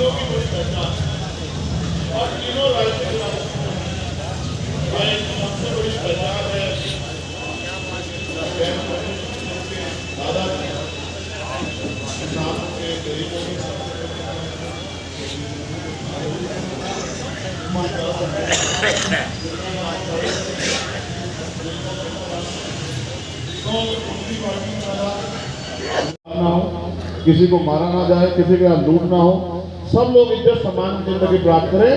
तीनों की बड़ी पहचान और तीनों राजनीतिक सबसे बड़ी पहचान है दादा किसानों के गरीबों की किसी को मारा ना जाए, किसी का लूट ना हो, सब लोग इज्जत सम्मान की जिंदगी प्राप्त करें,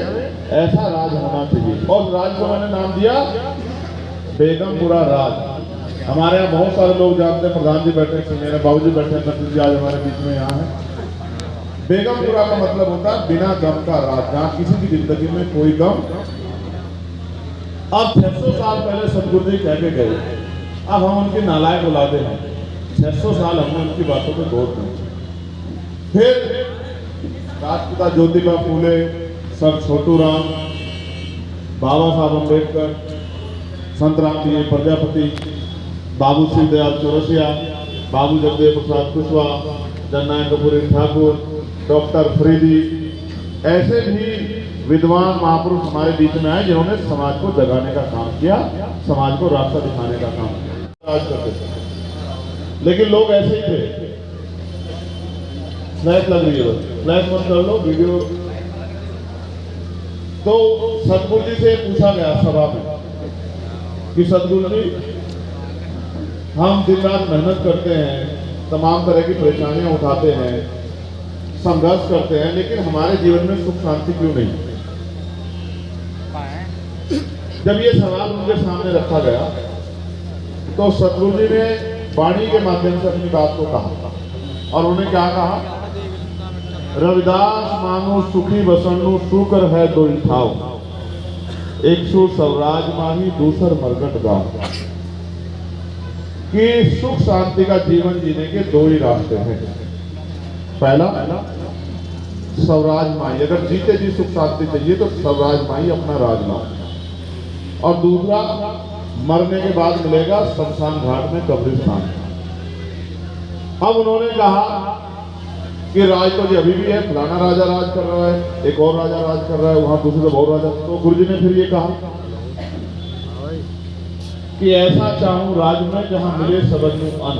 ऐसा राज होना चाहिए। और राज को मैंने नाम दिया बेगमपुरा राज। हमारे यहाँ बहुत सारे लोग जानते हैं, प्रधान जी बैठे हैं, मेरे बाबूजी बैठे हैं, जी आज हमारे बीच में यहाँ है। बेगमपुरा का मतलब होता है बिना गम का राज, जहाँ किसी की जिंदगी में कोई गम। अब 600 साल पहले सतगुरु जी कह के गए, अब हम उनकी नालायक औलादे हैं। 600 साल हमने उनकी बातों पे गौर किया। फिर राष्ट्रपिता ज्योतिबा फूले, सर छोटू राम, बाबा साहब अम्बेडकर, संत राम जी प्रजापति, बाबू श्री दयाल चौरसिया, बाबू जगदेव प्रसाद कुशवाहा, जननायक कपूरी ठाकुर, डॉक्टर फरीदी, ऐसे भी विद्वान महापुरुष हमारे बीच में आए जिन्होंने समाज को जगाने का काम किया, समाज को रास्ता दिखाने का काम किया। राज करते थे, लेकिन लोग ऐसे ही थे। फ्लैश लग रही है, फ्लैश मत कर लो वीडियो। तो सतगुरु जी से पूछा गया सभा में कि सतगुरु जी, हम दिन रात मेहनत करते हैं, तमाम तरह की परेशानियां उठाते हैं, संघर्ष करते हैं, लेकिन हमारे जीवन में सुख शांति क्यों नहीं? जब ये सवाल उनके सामने रखा गया तो सतगुरु जी ने वाणी के माध्यम से अपनी बात को कहा, और उन्होंने क्या कहा? रविदास मानो सुखी बसनु शुकर है दो ठाव, एक सु स्वराज माही दूसर मरगट गाँव। कि सुख शांति का जीवन जीने के दो ही रास्ते हैं। पहला स्वराज माही, अगर जीते जी सुख शांति चाहिए तो स्वराज माही अपना राज लाओ, और दूसरा मरने के बाद मिलेगा शमशान घाट में कब्रिस्तान। अब उन्होंने कहा कि राज तो जी अभी भी है, फलाना राजा राज कर रहा है, एक और राजा राज कर रहा है, वहां दूसरे और राजा। तो गुरु जी ने फिर ये कहा कि ऐसा चाहूं राज में जहां मिले सबनु अन्न,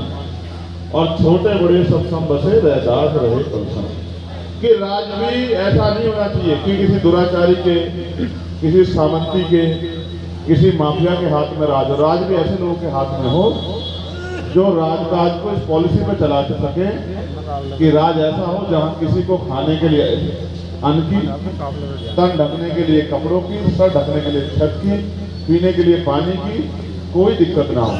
और छोटे बड़े सब सम बसे रहदास रहे पलसन। कि राज भी ऐसा नहीं होना चाहिए कि किसी दुराचारी के, किसी सामंती के, किसी माफिया के हाथ में राज हो। राज भी ऐसे लोगों के हाथ में हो जो राजकाज को इस पॉलिसी में चला सके कि राज ऐसा हो जहां किसी को खाने के लिए अन्न की, तन ढकने के लिए कपड़ों की, सर ढकने के लिए छत की, पीने के लिए पानी की कोई दिक्कत ना हो।